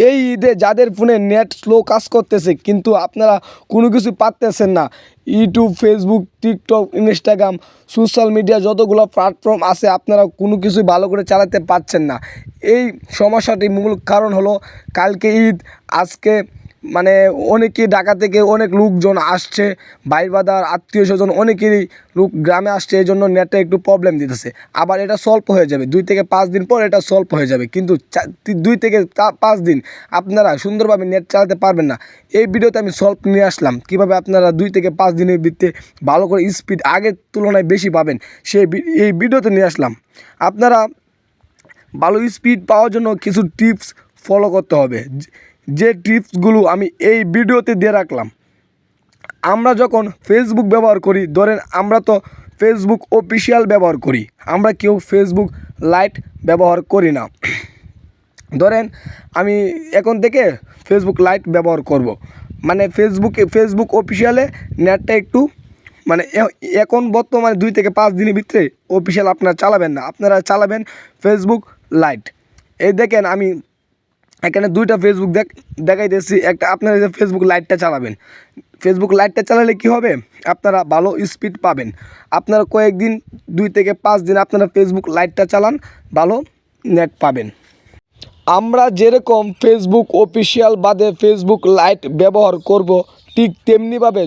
এই ঈদে যাদের ফোনে নেট স্লো কাজ করতেছে কিন্তু আপনারা কোনো কিছু পারতেছেন না, YouTube, Facebook, TikTok, Instagram, social media যতগুলো প্ল্যাটফর্ম আছে আপনারা কোনো কিছুই ভালো করে চালাতে পারছেন না। এই সমস্যাটির মূল কারণ হলো কালকে ঈদ, আজকে মানে অনেকেই ঢাকা থেকে অনেক লোকজন আসছে, ভাই বাদার আত্মীয় স্বজন অনেকেরই লোক গ্রামে আসছে, এই জন্য নেটে একটু প্রবলেম দিতেছে। আবার এটা সলভ হয়ে যাবে 2 থেকে 5 দিন পর, এটা সলভ হয়ে যাবে, কিন্তু 2 থেকে 5 দিন আপনারা সুন্দরভাবে নেট চালাতে পারবেন না। এই ভিডিওতে আমি সলভ নিয়ে আসলাম কীভাবে আপনারা 2 থেকে 5 দিনের ভিতরে ভালো করে স্পিড আগের তুলনায় বেশি পাবেন, এই ভিডিওতে নিয়ে আসলাম। আপনারা ভালো স্পিড পাওয়ার জন্য কিছু টিপস ফলো করতে হবে, যে টিপসগুলো আমি এই ভিডিওতে দিয়ে রাখলাম। আমরা যখন ফেসবুক ব্যবহার করি, ধরেন আমরা তো ফেসবুক অফিসিয়াল ব্যবহার করি, আমরা কেউ ফেসবুক লাইট ব্যবহার করি না। ধরেন আমি এখন থেকে ফেসবুক লাইট ব্যবহার করব, মানে ফেসবুক অফিসিয়ালে নেটটা একটু মানে এখন বর্তমানে 2 থেকে 5 দিনের ভিতরে অফিসিয়াল আপনারা চালাবেন না, আপনারা চালাবেন ফেসবুক লাইট। এই দেখেন আমি এখানে 2টা ফেসবুক দেখাইতেছি, একটা আপনারা যে ফেসবুক লাইটটা চালাবেন, ফেসবুক লাইটটা চালালে কি হবে, আপনারা ভালো স্পিড পাবেন। আপনারা কয়েকদিন 2 থেকে 5 দিন আপনারা ফেসবুক লাইটটা চালান, ভালো নেট পাবেন। আমরা যেরকম ফেসবুক অফিসিয়াল বাদে ফেসবুক লাইট ব্যবহার করব, ঠিক তেমনিভাবে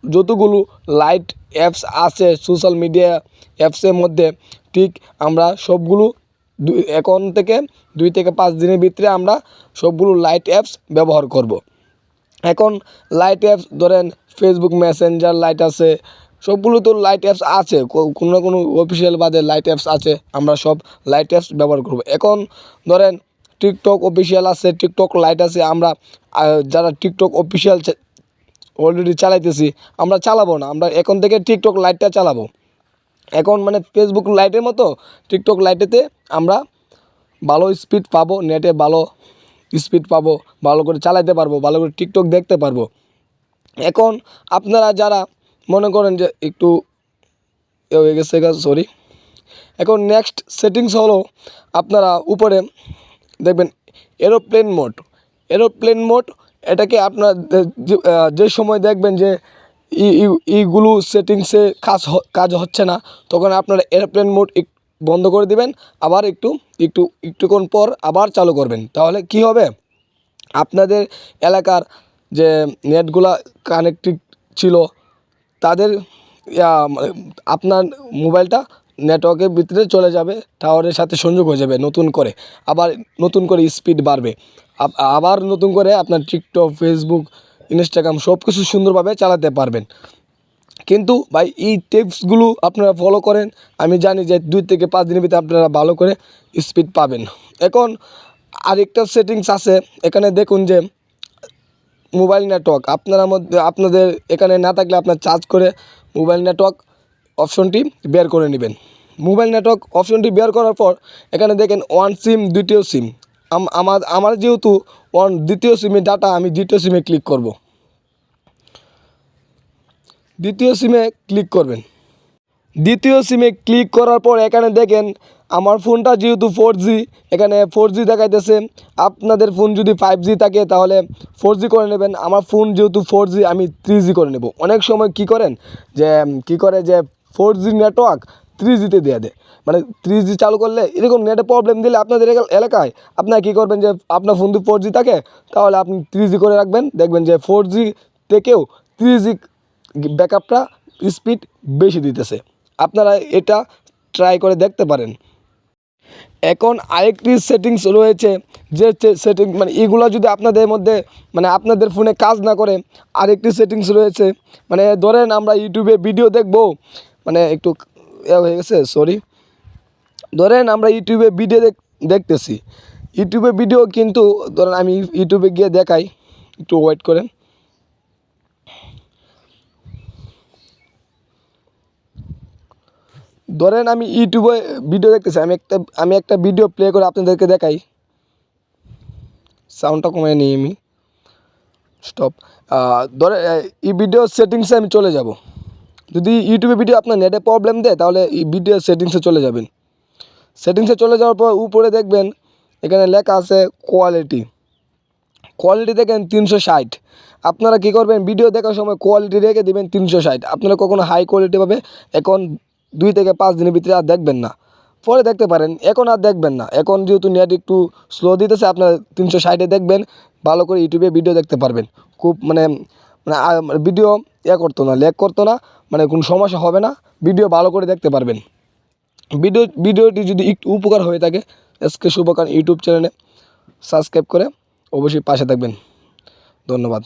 যতগুলো লাইট অ্যাপস আছে সোশ্যাল মিডিয়া অ্যাপসের মধ্যে, ঠিক আমরা সবগুলো এখন থেকে 2 থেকে 5 দিনের ভিতরে আমরা সবগুলো লাইট অ্যাপস ব্যবহার করব। এখন লাইট অ্যাপস ধরেন ফেসবুক মেসেঞ্জার লাইট আছে, সবগুলো তো লাইট অ্যাপস আছে, কোনো না কোনো অফিসিয়াল বাদে লাইট অ্যাপস আছে, আমরা সব লাইট অ্যাপস ব্যবহার করব। এখন ধরেন টিকটক অফিসিয়াল আছে, টিকটক লাইট আছে, আমরা যারা টিকটক অফিসিয়াল অলরেডি চালাইতেছি, আমরা চালাবো না, আমরা এখন থেকে টিকটক লাইটটা চালাবো। এখন মানে ফেসবুক লাইটের মতো টিকটক লাইটেতে আমরা ভালো স্পিড পাবো, নেটে ভালো স্পিড পাবো, ভালো করে চালাতে পারবো, ভালো করে টিকটক দেখতে পারবো। এখন আপনারা যারা মনে করেন যে একটু হয়ে গেছে, সরি। এখন নেক্সট সেটিংস হলো আপনারা উপরে দেখবেন এরোপ্লেন মোড, এটাকে আপনার যে সময় দেখবেন যে এইগুলো সেটিংসে কাজ হচ্ছে না, তখন আপনারা এরোপ্লেন মোড বন্ধ করে দিবেন, আবার একটুক্ষণ পর আবার চালু করবেন। তাহলে কি হবে, আপনাদের এলাকার যে নেটগুলা কানেক্টেড ছিল তাদের আপনার মোবাইলটা নেটওয়ার্কের ভিতরে চলে যাবে, টাওয়ারের সাথে সংযোগ হয়ে যাবে, আবার নতুন করে স্পিড বাড়বে, আবার নতুন করে আপনার টিকটক, ফেসবুক, ইনস্টাগ্রাম সব কিছু সুন্দরভাবে চালাতে পারবেন। কিন্তু ভাই এই টিপসগুলো আপনারা ফলো করেন, আমি জানি যে 2 থেকে 5 দিনের ভিতরে আপনারা ভালো করে স্পিড পাবেন। এখন আরেকটা সেটিংস আছে, এখানে দেখুন যে মোবাইল নেটওয়ার্ক আপনাদের এখানে না থাকলে আপনার চার্জ করে মোবাইল নেটওয়ার্ক অপশনটি বের করে নেবেন। মোবাইল নেটওয়ার্ক অপশনটি বের করার পর এখানে দেখেন ওয়ান সিম, দ্বিতীয় সিম। আমার যেহেতু দ্বিতীয় সিমে ডাটা, আমি দ্বিতীয় সিমে ক্লিক করব। দ্বিতীয় সিমে ক্লিক করবেন। দ্বিতীয় সিমে ক্লিক করার পর এখানে দেখেন আমার ফোনটা যেহেতু 4G, এখানে 4G দেখাইতেছে। আপনাদের ফোন যদি 5G থাকে তাহলে 4G করে নেবেন। আমার ফোন যেহেতু 4G, আমি 3G করে নেব। অনেক সময় কী করে যে 4G নেটওয়ার্ক 3Gতে দিয়ে দেয়, মানে 3G চালু করলে এরকম নেটে প্রবলেম দিলে আপনাদের এলাকায় আপনারা কী করবেন, যে আপনার ফোন যদি 4G থাকে তাহলে আপনি 3G করে রাখবেন, দেখবেন যে 4G থেকেও 3G ব্যাকআপটা স্পিড বেশি দিতেছে। আপনারা এটা ট্রাই করে দেখতে পারেন। এখন আরেকটি সেটিংস রয়েছে, যে সেটিংস মানে এগুলো যদি আপনাদের মধ্যে মানে আপনাদের ফোনে কাজ না করে, আরেকটি সেটিংস রয়েছে। মানে ধরেন আমরা ইউটিউবে ভিডিও দেখব, মানে একটু হয়ে গেছে, সরি। ধরেন আমরা ইউটিউবে ভিডিও দেখতেছি, ইউটিউবে ভিডিও, কিন্তু ধরেন আমি ইউটিউবে গিয়ে দেখাই, একটু ওয়েট করেন। ধরেন আমি ইউটিউবে ভিডিও দেখতেছি, আমি একটা ভিডিও প্লে করে আপনাদেরকে দেখাই। সাউন্ডটা কমিয়ে নিই আমি, স্টপ। ধরে এই ভিডিও সেটিংসে আমি চলে যাব। যদি ইউটিউবে ভিডিও আপনার নেটে প্রবলেম দেয় তাহলে এই ভিডিও সেটিংসে চলে যাবেন। সেটিংসে চলে যাওয়ার পর উপরে দেখবেন এখানে লেখা আছে কোয়ালিটি, কোয়ালিটি দেখেন 360। আপনারা কী করবেন, ভিডিও দেখার সময় কোয়ালিটি রেখে দেবেন 360। আপনারা কখনো হাই কোয়ালিটি পাবে এখন 2 থেকে 5 দিনের ভিতরে আর দেখবেন না, পরে দেখতে পারেন, এখন আর দেখবেন না। এখন যেহেতু নেট একটু স্লো দিতেছে, আপনারা 360-এ দেখবেন, ভালো করে ইউটিউবে ভিডিও দেখতে পারবেন। খুব মানে মানে ভিডিও করতো না, ল্যাগ করতো না, মানে কোনো সমস্যা হবে না, ভিডিও ভালো করে দেখতে পারবেন। ভিডিওটি যদি একটু উপকার হয়ে থাকে, এসকে শুভকার ইউটিউব চ্যানেলে সাবস্ক্রাইব করে অবশ্যই পাশে থাকবেন। ধন্যবাদ।